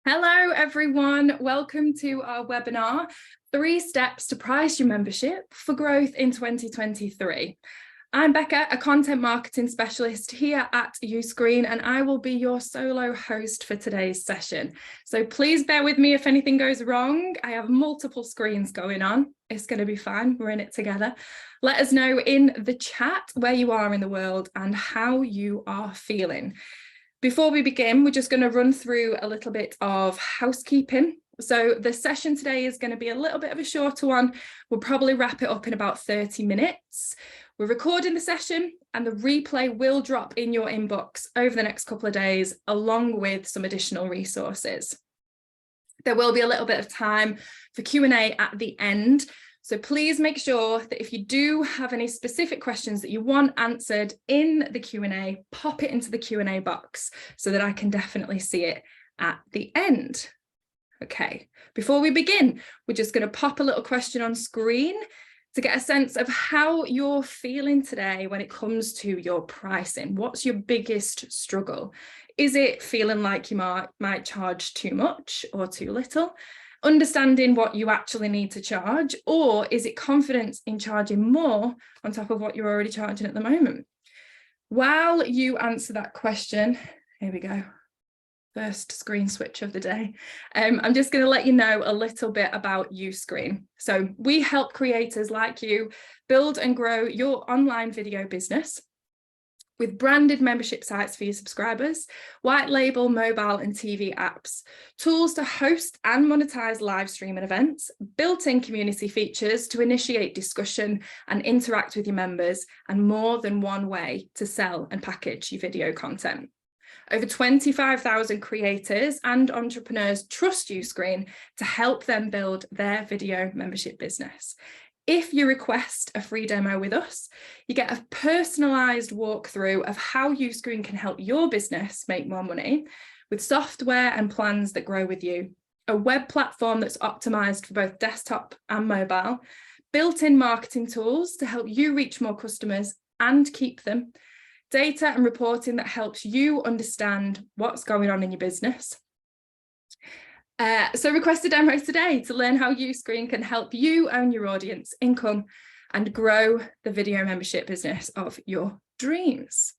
Hello, everyone. Welcome to our webinar, 3 Steps to Price Your Membership for Growth in 2023. I'm Becca, a content marketing specialist here at Uscreen, and I will be your solo host for today's session. So please bear with me if anything goes wrong. I have multiple screens going on. It's going to be fine. We're in it together. Let us know in the chat where you are in the world and how you are feeling. Before we begin, we're just going to run through a little bit of housekeeping. So the session today is going to be a little bit of a shorter one. We'll probably wrap it up in about 30 minutes. We're recording the session and the replay will drop in your inbox over the next couple of days, along with some additional resources. There will be a little bit of time for Q&A at the end. So please make sure that if you do have any specific questions that you want answered in the Q&A, pop it into the Q&A box so that I can definitely see it at the end. Okay, before we begin, we're just going to pop a little question on screen to get a sense of how you're feeling today when it comes to your pricing. What's your biggest struggle? Is it feeling like you might charge too much or too little? Understanding what you actually need to charge, or is it confidence in charging more on top of what you're already charging at the moment? While you answer that question, here we go, first screen switch of the day. I'm just going to let you know a little bit about Uscreen. So we help creators like you build and grow your online video business with branded membership sites for your subscribers, white label mobile and TV apps, tools to host and monetize live streaming events, built-in community features to initiate discussion and interact with your members, and more than one way to sell and package your video content. Over 25,000 creators and entrepreneurs trust Uscreen to help them build their video membership business. If you request a free demo with us, you get a personalized walkthrough of how Uscreen can help your business make more money with software and plans that grow with you, a web platform that's optimized for both desktop and mobile, built-in marketing tools to help you reach more customers and keep them, data and reporting that helps you understand what's going on in your business. So request a demo today to learn how Uscreen can help you own your audience, income, and grow the video membership business of your dreams.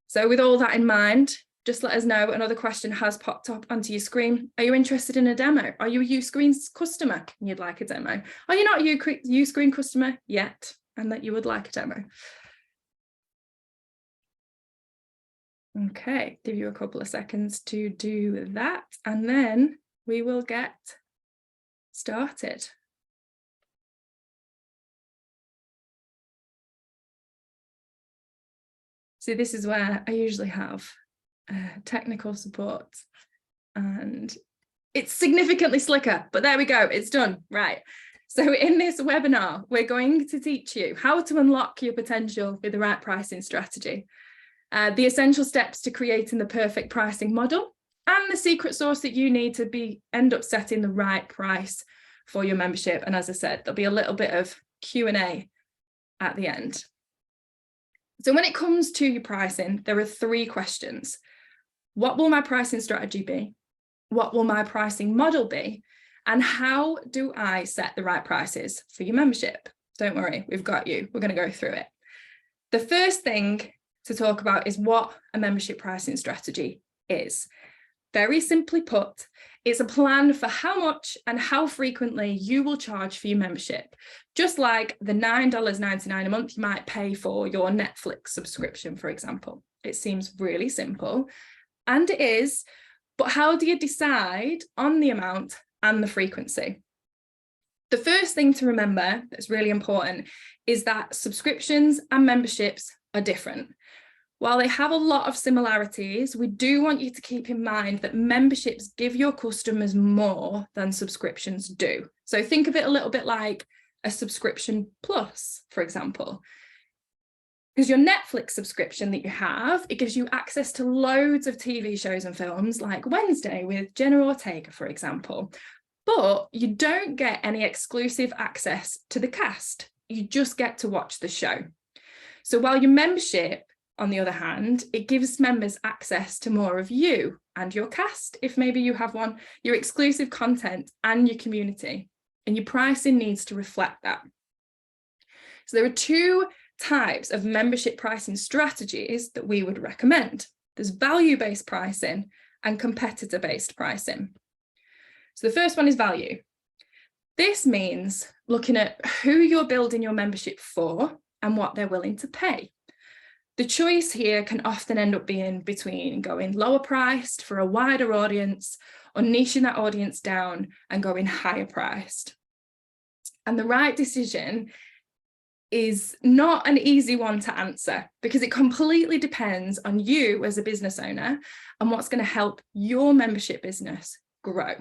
So with all that in mind, just let us know another question has popped up onto your screen. Are you interested in a demo? Are you a Uscreen's customer and you'd like a demo? Are you not a Uscreen customer yet and that you would like a demo? Okay, give you a couple of seconds to do that and then we will get started. So this is where I usually have technical support and it's significantly slicker, but there we go, it's done, right. So in this webinar, we're going to teach you how to unlock your potential with the right pricing strategy, the essential steps to creating the perfect pricing model, and the secret sauce that you need to end up setting the right price for your membership. And as I said, there'll be a little bit of Q&A at the end. So when it comes to your pricing, there are 3 questions. What will my pricing strategy be? What will my pricing model be? And how do I set the right prices for your membership? Don't worry, we've got you. We're going to go through it. The first thing to talk about is what a membership pricing strategy is. Very simply put, it's a plan for how much and how frequently you will charge for your membership, just like the $9.99 a month you might pay for your Netflix subscription, for example. It seems really simple, and it is, but how do you decide on the amount and the frequency? The first thing to remember that's really important is that subscriptions and memberships are different. While they have a lot of similarities, we do want you to keep in mind that memberships give your customers more than subscriptions do. So think of it a little bit like a subscription plus, for example. Because your Netflix subscription that you have, it gives you access to loads of TV shows and films like Wednesday with Jenna Ortega, for example. But you don't get any exclusive access to the cast. You just get to watch the show. So while your membership, on the other hand, it gives members access to more of you and your cast, if maybe you have one, your exclusive content and your community. And your pricing needs to reflect that. So there are two types of membership pricing strategies that we would recommend. There's value-based pricing and competitor-based pricing. So the first one is value. This means looking at who you're building your membership for and what they're willing to pay. The choice here can often end up being between going lower priced for a wider audience or niching that audience down and going higher priced. And the right decision is not an easy one to answer because it completely depends on you as a business owner and what's going to help your membership business grow.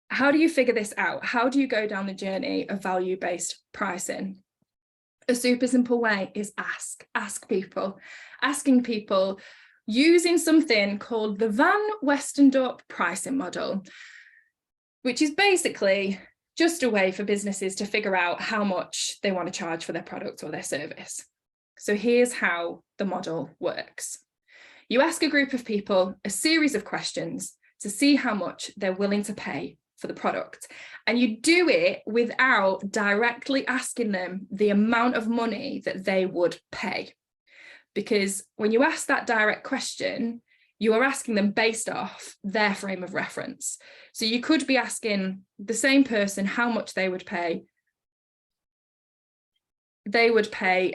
How do you figure this out? How do you go down the journey of value-based pricing? A super simple way is ask people. Asking people using something called the Van Westendorp pricing model, which is basically just a way for businesses to figure out how much they want to charge for their product or their service. So here's how the model works. You ask a group of people a series of questions to see how much they're willing to pay for the product. And you do it without directly asking them the amount of money that they would pay. Because when you ask that direct question, you are asking them based off their frame of reference. So you could be asking the same person how much they would pay. They would pay,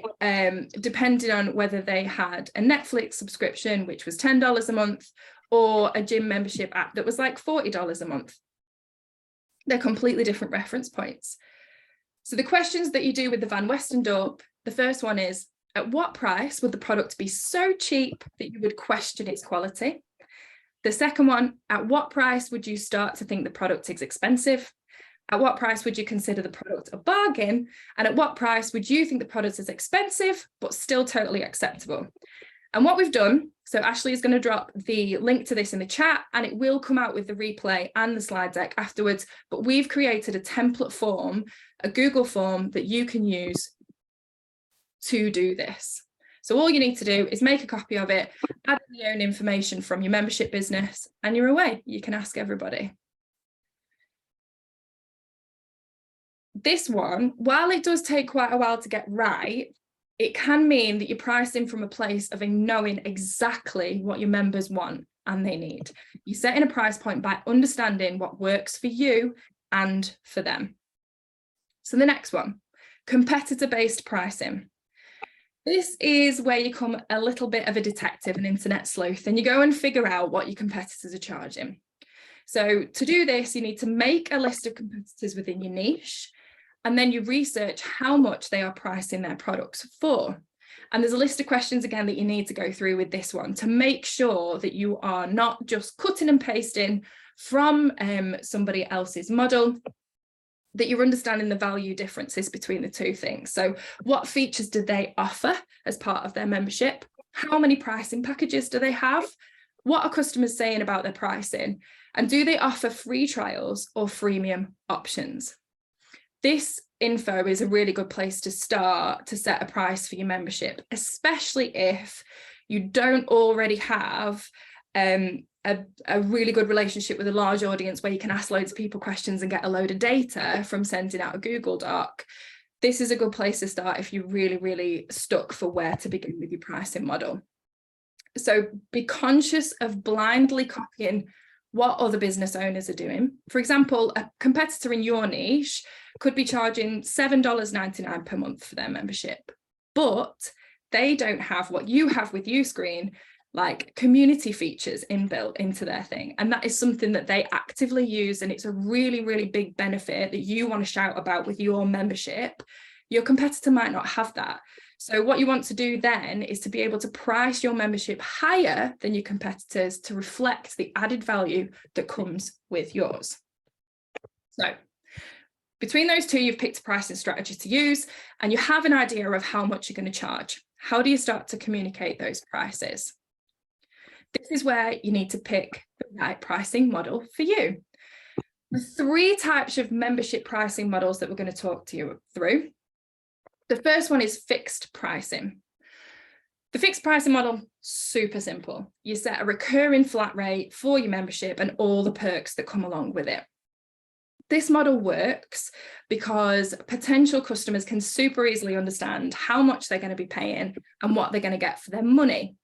depending on whether they had a Netflix subscription, which was $10 a month, or a gym membership app that was like $40 a month. They're completely different reference points. So the questions that you do with the Van Westendorp, the first one is, at what price would the product be so cheap that you would question its quality? The second one, at what price would you start to think the product is expensive? At what price would you consider the product a bargain? And at what price would you think the product is expensive, but still totally acceptable? And what we've done, so Ashley is going to drop the link to this in the chat and it will come out with the replay and the slide deck afterwards, but we've created a template form, a Google form that you can use to do this. So all you need to do is make a copy of it, add in your own information from your membership business, and you're away. You can ask everybody. This one, while it does take quite a while to get right, it can mean that you're pricing from a place of knowing exactly what your members want and they need. You're setting a price point by understanding what works for you and for them. So the next one, competitor-based pricing. This is where you become a little bit of a detective, an internet sleuth, and you go and figure out what your competitors are charging. So to do this, you need to make a list of competitors within your niche, and then you research how much they are pricing their products for. And there's a list of questions again that you need to go through with this one to make sure that you are not just cutting and pasting from somebody else's model, that you're understanding the value differences between the two things. So what features do they offer as part of their membership? How many pricing packages do they have? What are customers saying about their pricing? And do they offer free trials or freemium options? This info is a really good place to start to set a price for your membership, especially if you don't already have a really good relationship with a large audience where you can ask loads of people questions and get a load of data from sending out a Google Doc. This is a good place to start if you're really, really stuck for where to begin with your pricing model. So be conscious of blindly copying what other business owners are doing. For example, a competitor in your niche could be charging $7.99 per month for their membership, but they don't have what you have with Uscreen, like community features inbuilt into their thing. And that is something that they actively use. And it's a really, really big benefit that you want to shout about with your membership. Your competitor might not have that. So what you want to do then is to be able to price your membership higher than your competitors to reflect the added value that comes with yours. So between those two, you've picked a pricing strategy to use and you have an idea of how much you're going to charge. How do you start to communicate those prices? This is where you need to pick the right pricing model for you. The three types of membership pricing models that we're going to talk to you through. The first one is fixed pricing. The fixed pricing model, super simple. You set a recurring flat rate for your membership and all the perks that come along with it. This model works because potential customers can super easily understand how much they're going to be paying and what they're going to get for their money.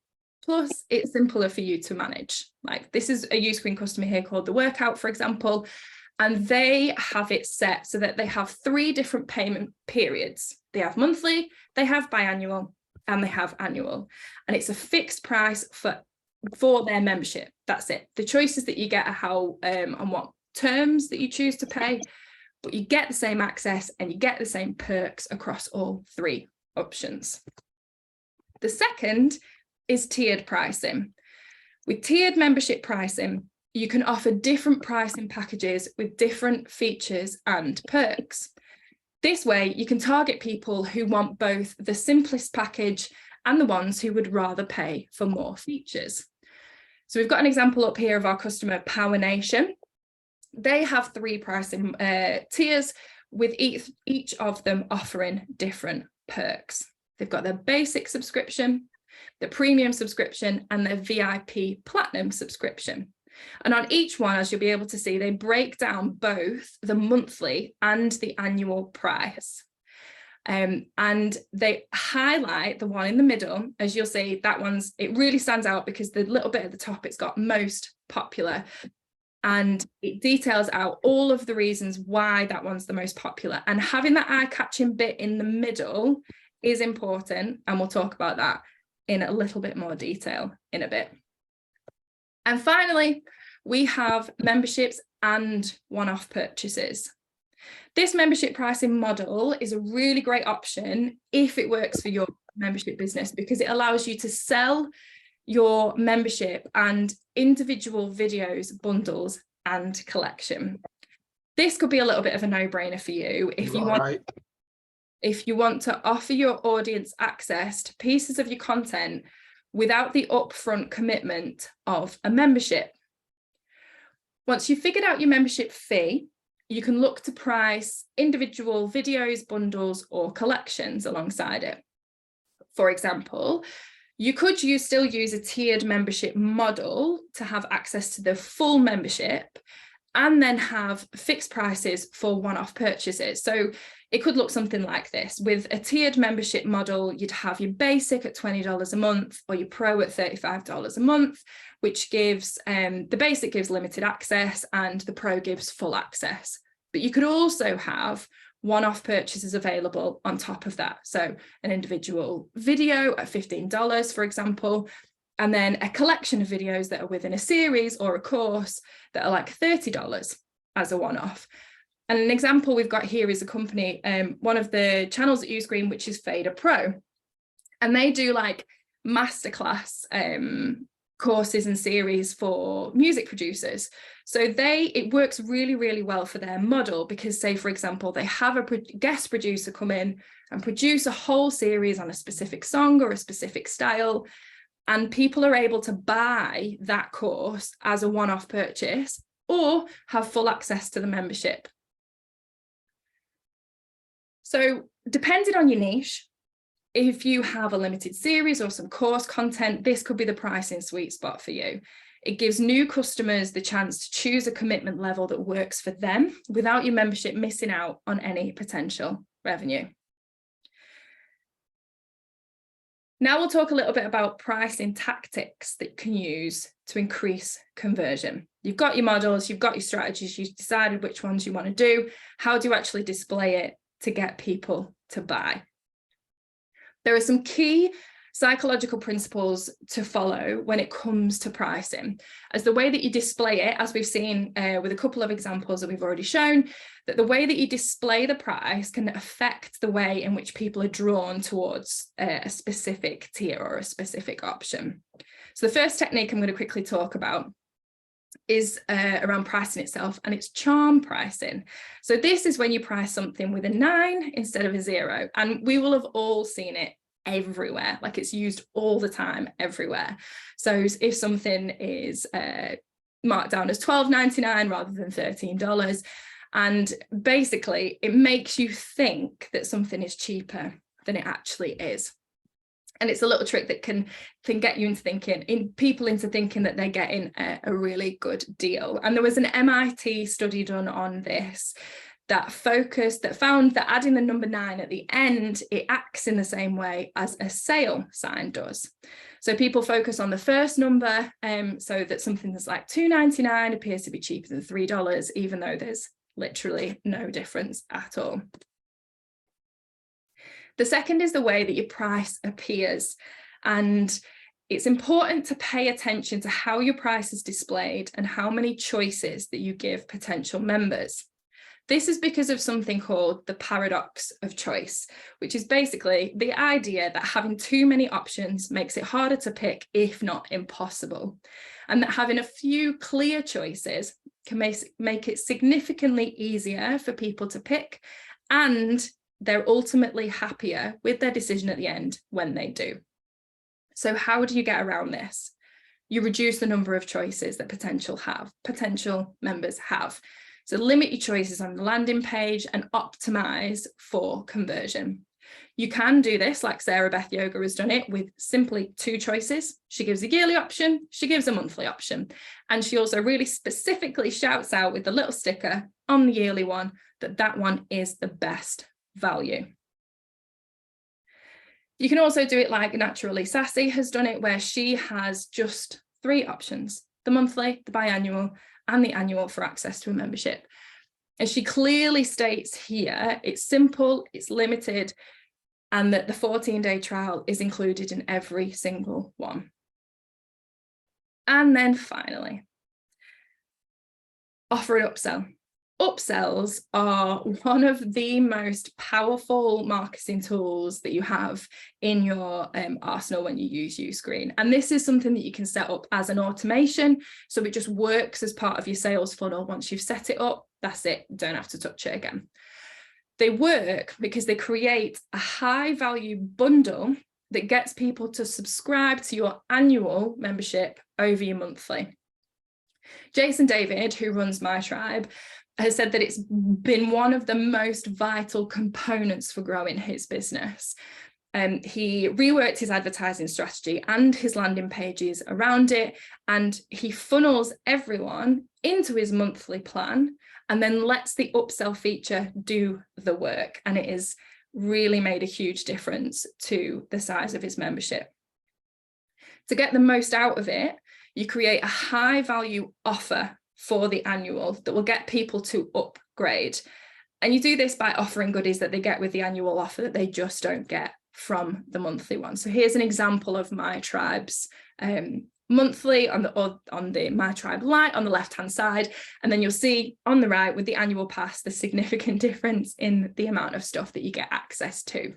Plus, it's simpler for you to manage. Like, this is a Uscreen customer here called The Workout, for example, and they have it set so that they have 3 different payment periods. They have monthly, they have biannual, and they have annual. And it's a fixed price for their membership. That's it. The choices that you get are how and what terms that you choose to pay, but you get the same access and you get the same perks across all 3 options. The second is tiered pricing. With tiered membership pricing, you can offer different pricing packages with different features and perks. This way, you can target people who want both the simplest package and the ones who would rather pay for more features. So we've got an example up here of our customer Power Nation. They have 3 pricing tiers, with each of them offering different perks. They've got their basic subscription, the premium subscription, and their VIP platinum subscription. And on each one, as you'll be able to see, they break down both the monthly and the annual price. And they highlight the one in the middle. As you'll see, it really stands out because the little bit at the top, it's got most popular. And it details out all of the reasons why that one's the most popular. And having that eye-catching bit in the middle is important. And we'll talk about that in a little bit more detail in a bit. And finally, we have memberships and one-off purchases. This membership pricing model is a really great option if it works for your membership business, because it allows you to sell your membership and individual videos, bundles, and collection. This could be a little bit of a no-brainer for you if you want to offer your audience access to pieces of your content without the upfront commitment of a membership. Once you've figured out your membership fee, you can look to price individual videos, bundles, or collections alongside it. For example, you could still use a tiered membership model to have access to the full membership and then have fixed prices for one-off purchases. So it could look something like this. With a tiered membership model, you'd have your basic at $20 a month or your pro at $35 a month, which gives, the basic gives limited access and the pro gives full access. But you could also have one-off purchases available on top of that. So an individual video at $15, for example, and then a collection of videos that are within a series or a course that are like $30 as a one-off. And an example we've got here is a company, one of the channels at Uscreen, which is Fader Pro. And they do like masterclass courses and series for music producers. So it works really, really well for their model because, say, for example, they have a guest producer come in and produce a whole series on a specific song or a specific style, and people are able to buy that course as a one-off purchase or have full access to the membership. So depending on your niche, if you have a limited series or some course content, this could be the pricing sweet spot for you. It gives new customers the chance to choose a commitment level that works for them without your membership missing out on any potential revenue. Now we'll talk a little bit about pricing tactics that you can use to increase conversion. You've got your models, you've got your strategies, you've decided which ones you want to do. How do you actually display it to get people to buy? There are some key psychological principles to follow when it comes to pricing, as the way that you display it, as we've seen with a couple of examples that we've already shown, that the way that you display the price can affect the way in which people are drawn towards a specific tier or a specific option. So the first technique I'm going to quickly talk about is around pricing itself, and it's charm pricing. So this is when you price something with a 9 instead of a 0, and we will have all seen it everywhere. Like, it's used all the time everywhere. So if something is marked down as $12.99 rather than $13, and basically it makes you think that something is cheaper than it actually is. And it's a little trick that can get you into people into thinking that they're getting a really good deal. And there was an MIT study done on this that found that adding the number 9 at the end, it acts in the same way as a sale sign does. So people focus on the first number, so that something that's like $2.99 appears to be cheaper than $3, even though there's literally no difference at all. The second is the way that your price appears, and it's important to pay attention to how your price is displayed and how many choices that you give potential members. This is because of something called the paradox of choice, which is basically the idea that having too many options makes it harder to pick, if not impossible, and that having a few clear choices can make it significantly easier for people to pick, and they're ultimately happier with their decision at the end when they do. So how do you get around this? You reduce the number of choices that potential members have. So limit your choices on the landing page and optimize for conversion. You can do this like Sarah Beth Yoga has done it with simply 2 choices. She gives a yearly option, she gives a monthly option. And she also really specifically shouts out with the little sticker on the yearly one that one is the best value. You can also do it like Naturally Sassy has done it, where she has just 3 options: the monthly, the biannual, and the annual for access to a membership. And she clearly states here it's simple, it's limited, and that the 14-day trial is included in every single one. And then finally, offer an upsell. Upsells are one of the most powerful marketing tools that you have in your arsenal when you use Uscreen. And this is something that you can set up as an automation. So it just works as part of your sales funnel. Once you've set it up, that's it. Don't have to touch it again. They work because they create a high value bundle that gets people to subscribe to your annual membership over your monthly. Jason David, who runs My Tribe, has said that it's been one of the most vital components for growing his business. He reworked his advertising strategy and his landing pages around it, and he funnels everyone into his monthly plan and then lets the upsell feature do the work. And it has really made a huge difference to the size of his membership. To get the most out of it, you create a high value offer for the annual that will get people to upgrade. And you do this by offering goodies that they get with the annual offer that they just don't get from the monthly one. So here's an example of My Tribe's monthly on the My Tribe Lite on the left-hand side. And then you'll see on the right with the annual pass, the significant difference in the amount of stuff that you get access to.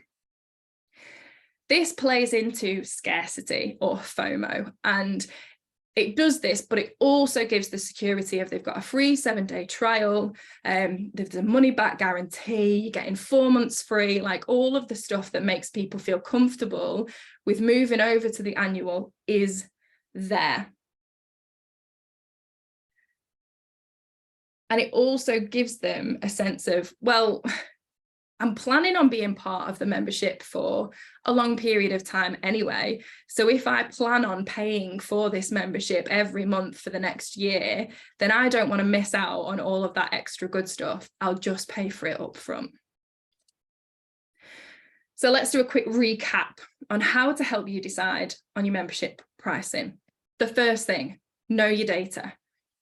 This plays into scarcity or FOMO, and it does this, but it also gives the security of they've got a free 7-day trial, there's a money back guarantee, you're getting 4 months free, like all of the stuff that makes people feel comfortable with moving over to the annual is there. And it also gives them a sense of, well, I'm planning on being part of the membership for a long period of time anyway. So if I plan on paying for this membership every month for the next year, then I don't want to miss out on all of that extra good stuff. I'll just pay for it up front. So let's do a quick recap on how to help you decide on your membership pricing. The first thing, know your data.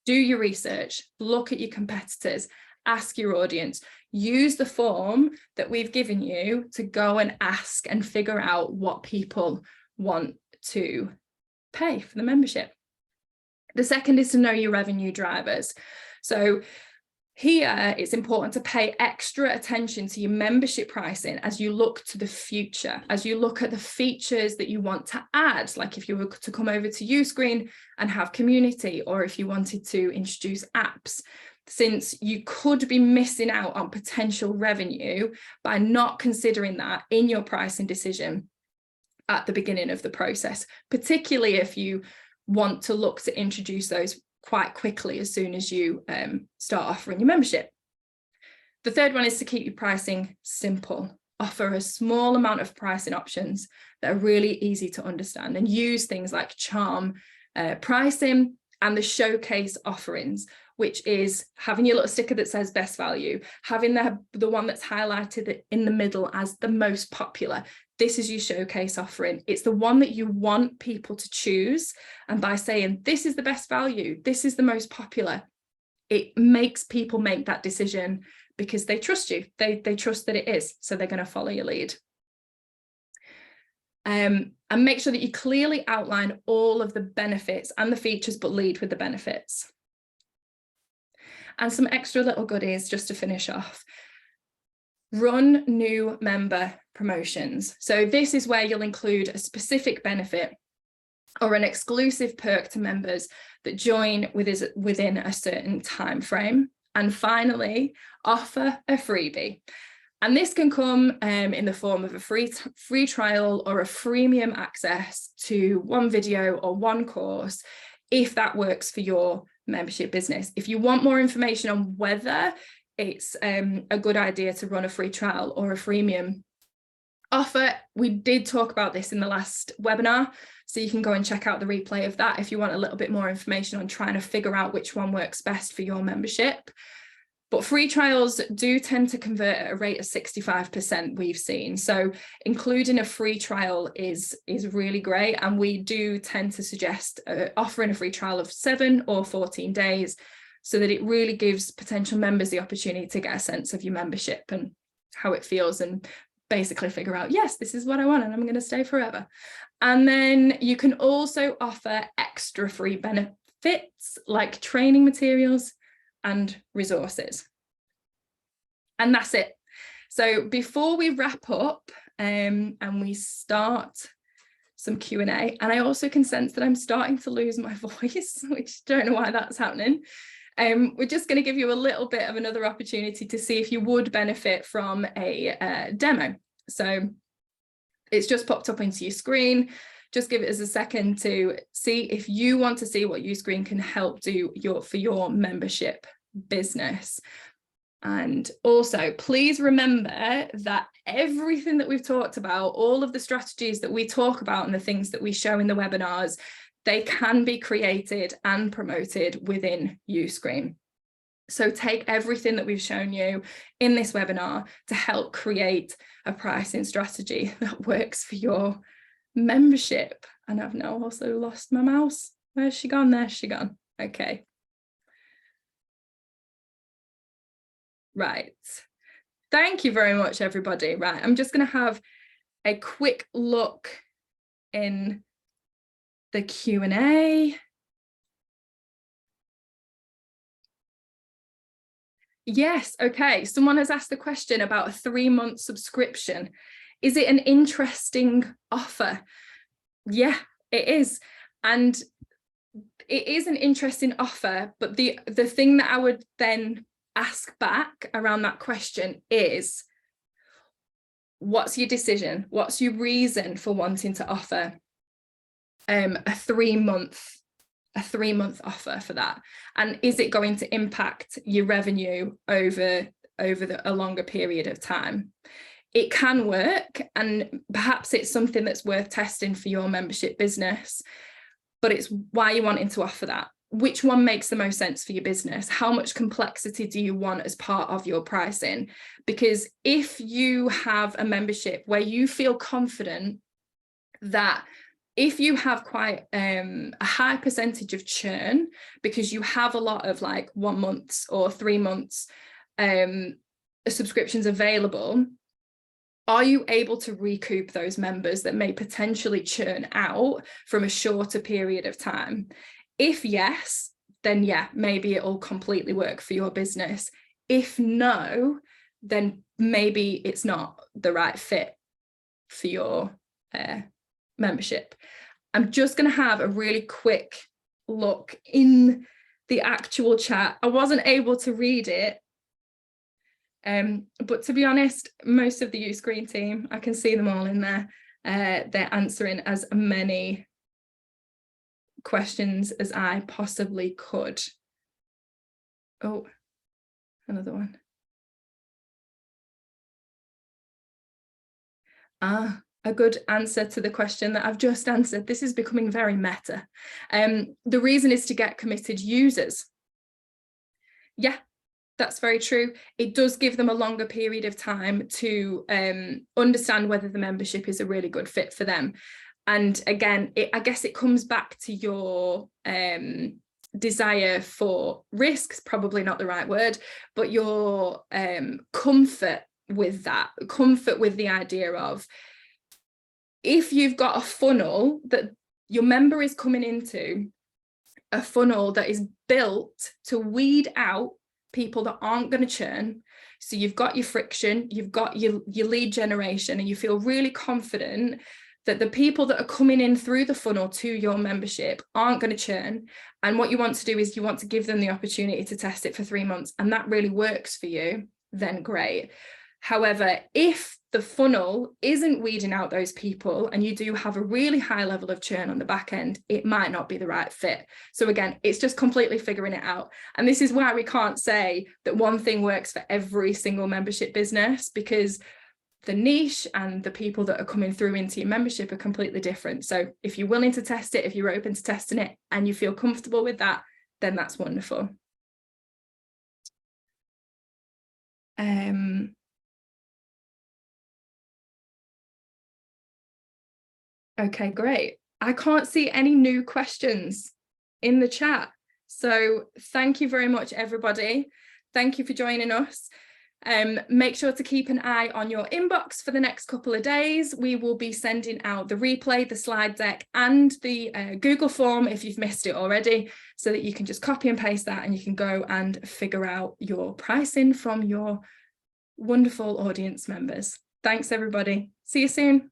Do your research, look at your competitors, ask your audience, use the form that we've given you to go and ask and figure out what people want to pay for the membership. The second is to know your revenue drivers. So here it's important to pay extra attention to your membership pricing as you look to the future, as you look at the features that you want to add, like if you were to come over to Uscreen and have community, or if you wanted to introduce apps, since you could be missing out on potential revenue by not considering that in your pricing decision at the beginning of the process, particularly if you want to look to introduce those quite quickly as soon as you start offering your membership. The third one is to keep your pricing simple. offer a small amount of pricing options that are really easy to understand, and use things like charm pricing and the showcase offerings, which is having your little sticker that says best value, having the one that's highlighted in the middle as the most popular. This is your showcase offering. It's the one that you want people to choose. And by saying, this is the best value, this is the most popular, it makes people make that decision because they trust you. They trust that it is. So they're going to follow your lead. And make sure that you clearly outline all of the benefits and the features, but lead with the benefits. And some extra little goodies just to finish off. Run new member promotions. So this is where you'll include a specific benefit or an exclusive perk to members that join within a certain time frame. And finally, offer a freebie. And this can come in the form of a free trial or a freemium access to one video or one course, if that works for your membership business. If you want more information on whether it's a good idea to run a free trial or a freemium offer, we did talk about this in the last webinar, so you can go and check out the replay of that if you want a little bit more information on trying to figure out which one works best for your membership. But free trials do tend to convert at a rate of 65%, we've seen. So including a free trial is really great. And we do tend to suggest offering a free trial of 7 or 14 days so that it really gives potential members the opportunity to get a sense of your membership and how it feels, and basically figure out, yes, this is what I want and I'm going to stay forever. And then you can also offer extra free benefits like training materials and resources. And that's it. So before we wrap up and we start some Q&A, and I also can sense that I'm starting to lose my voice, which don't know why that's happening. We're just going to give you a little bit of another opportunity to see if you would benefit from a demo. So it's just popped up into your screen. Just give it as a second to see if you want to see what Uscreen can help do for your membership business. And also, please remember that everything that we've talked about, all of the strategies that we talk about and the things that we show in the webinars, they can be created and promoted within Uscreen. So take everything that we've shown you in this webinar to help create a pricing strategy that works for your membership. And I've now also lost my mouse. Where's she gone? There's she gone. Okay. Right. Thank you very much, everybody. Right. I'm just going to have a quick look in the Q&A. Yes, okay. Someone has asked the question about a 3-month subscription. Is it an interesting offer? Yeah, it is. And it is an interesting offer, but the thing that I would then ask back around that question is, what's your decision? What's your reason for wanting to offer a 3-month offer for that? And is it going to impact your revenue over a longer period of time? It can work, and perhaps it's something that's worth testing for your membership business, but it's why you're wanting to offer that. Which one makes the most sense for your business? How much complexity do you want as part of your pricing? Because if you have a membership where you feel confident that if you have quite a high percentage of churn, because you have a lot of like 1 months or 3 months subscriptions available, are you able to recoup those members that may potentially churn out from a shorter period of time? If yes, then yeah, maybe it'll completely work for your business. If no, then maybe it's not the right fit for your membership. I'm just going to have a really quick look in the actual chat. I wasn't able to read it, but to be honest, most of the Uscreen team, I can see them all in there. They're answering as many questions as I possibly could. Oh, another one. A good answer to the question that I've just answered. This is becoming very meta. The reason is to get committed users. Yeah, that's very true. It does give them a longer period of time to understand whether the membership is a really good fit for them. And again, I guess it comes back to your desire for risks, probably not the right word, but your comfort with that, comfort with the idea of, if you've got a funnel that your member is coming into, a funnel that is built to weed out people that aren't going to churn. So you've got your friction, you've got your lead generation, and you feel really confident that the people that are coming in through the funnel to your membership aren't going to churn. And what you want to do is you want to give them the opportunity to test it for 3 months, and that really works for you, then great. However, if the funnel isn't weeding out those people and you do have a really high level of churn on the back end, it might not be the right fit. So again, it's just completely figuring it out. And this is why we can't say that one thing works for every single membership business, because the niche and the people that are coming through into your membership are completely different. So if you're willing to test it, if you're open to testing it and you feel comfortable with that, then that's wonderful. Okay, great. I can't see any new questions in the chat. So thank you very much, everybody. Thank you for joining us. Make sure to keep an eye on your inbox for the next couple of days. We will be sending out the replay, the slide deck, and the Google form if you've missed it already, so that you can just copy and paste that and you can go and figure out your pricing from your wonderful audience members. Thanks, everybody. See you soon.